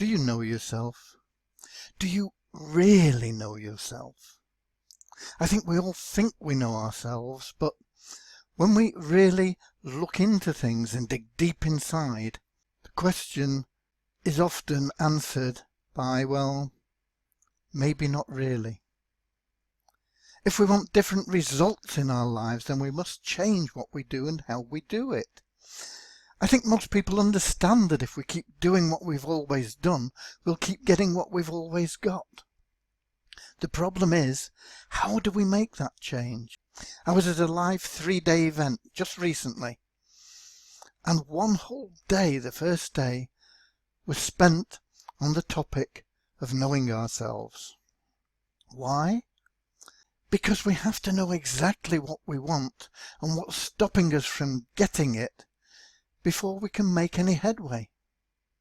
Do you know yourself? Do you really know yourself? I think we all think we know ourselves, but when we really look into things and dig deep inside, the question is often answered by, well, maybe not really. If we want different results in our lives, then we must change what we do and how we do it. I think most people understand that if we keep doing what we've always done, we'll keep getting what we've always got. The problem is, how do we make that change? I was at a live 3-day event just recently, and one whole day, the first day, was spent on the topic of knowing ourselves. Why? Because we have to know exactly what we want and what's stopping us from getting it before we can make any headway.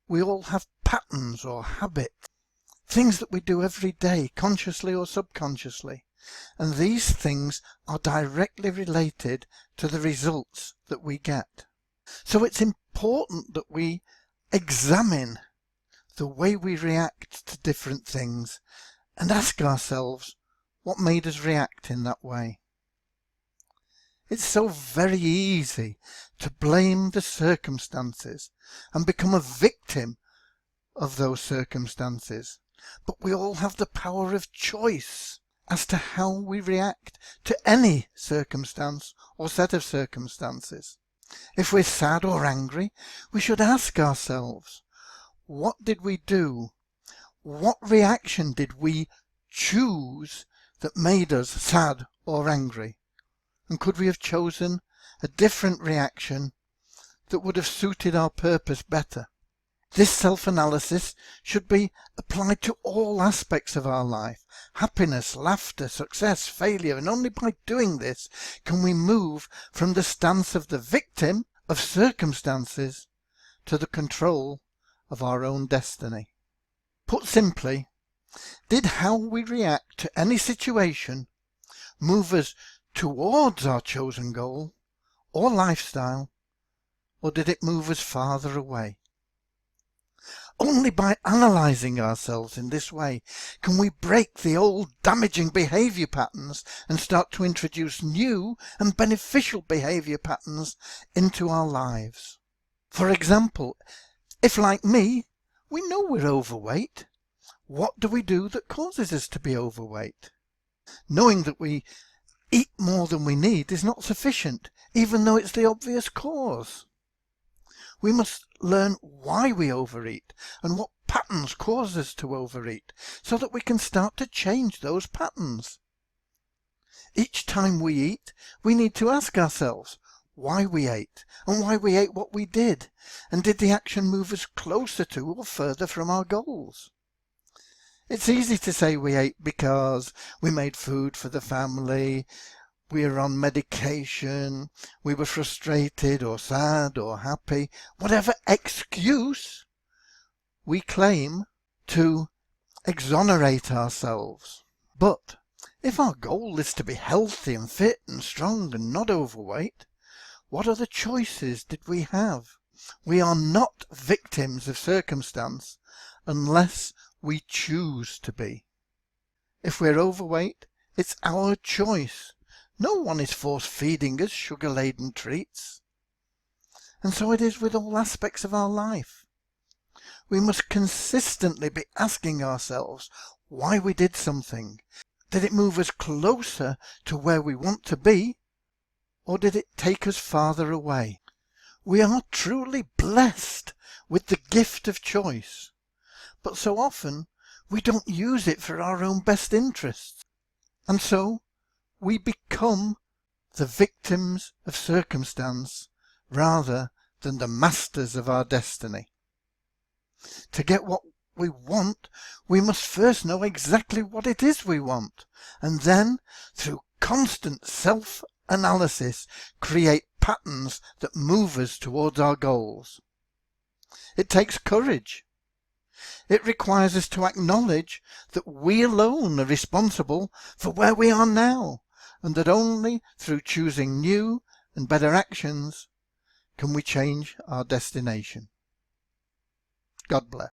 We all have patterns or habits, things that we do every day, consciously or subconsciously, and these things are directly related to the results that we get. So it's important that we examine the way we react to different things and ask ourselves what made us react in that way. It's so very easy to blame the circumstances and become a victim of those circumstances, but we all have the power of choice as to how we react to any circumstance or set of circumstances. If we're sad or angry, we should ask ourselves, what did we do? What reaction did we choose that made us sad or angry? And could we have chosen a different reaction that would have suited our purpose better? This self-analysis should be applied to all aspects of our life. Happiness, laughter, success, failure, and only by doing this can we move from the stance of the victim of circumstances to the control of our own destiny. Put simply, did how we react to any situation move us towards our chosen goal or lifestyle, or did it move us farther away? Only by analysing ourselves in this way can we break the old damaging behaviour patterns and start to introduce new and beneficial behaviour patterns into our lives. For example, if, like me, we know we're overweight, what do we do that causes us to be overweight? Knowing that we eat more than we need is not sufficient, even though it's the obvious cause. We must learn why we overeat and what patterns cause us to overeat, so that we can start to change those patterns. Each time we eat, we need to ask ourselves why we ate and why we ate what we did, and did the action move us closer to or further from our goals? It's easy to say we ate because we made food for the family, we were on medication, we were frustrated or sad or happy, whatever excuse we claim to exonerate ourselves. But if our goal is to be healthy and fit and strong and not overweight, what other choices did we have? We are not victims of circumstance unless we choose to be. If we're overweight, it's our choice. No one is force-feeding us sugar-laden treats. And so it is with all aspects of our life. We must consistently be asking ourselves why we did something. Did it move us closer to where we want to be, or did it take us farther away? We are truly blessed with the gift of choice, but so often we don't use it for our own best interests. And so we become the victims of circumstance rather than the masters of our destiny. To get what we want, we must first know exactly what it is we want, and then, through constant self-analysis, create patterns that move us towards our goals. It takes courage. It requires us to acknowledge that we alone are responsible for where we are now, and that only through choosing new and better actions can we change our destination. God bless.